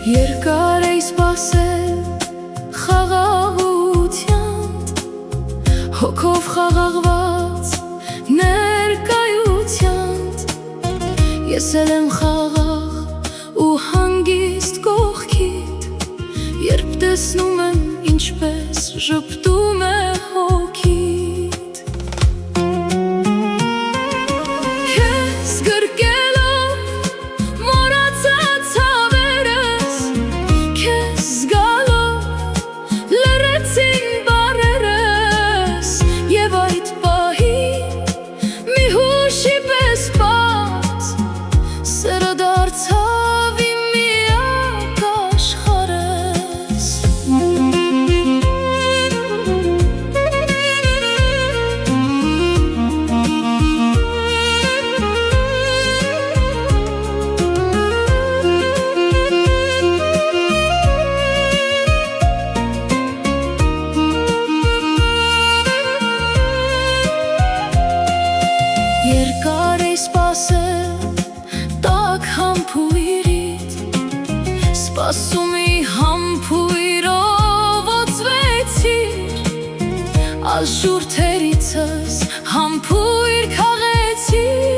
Երկար էի սպասել խաղաղությամբ, հոգով խաղաղված ներկայությամբ։ Ես էլ եմ խաղաղ ու հանգիստ կողքիդ, երբ տեսնում եմ ինչպես ժպտում է հոգիդ։ Քեզ գրկելով մոռացած ցավերս, քեզ զգալով լռեցին բառերս, և այդ պահին մի հուշի պես պած սերը դարձավ իմ միակ աշխարհս։ Երկար էի սպասել տաք համբույրիդ, սպասումի համբույրով օծվեցիր, ազուր թերիցս համբույր քաղեցիր։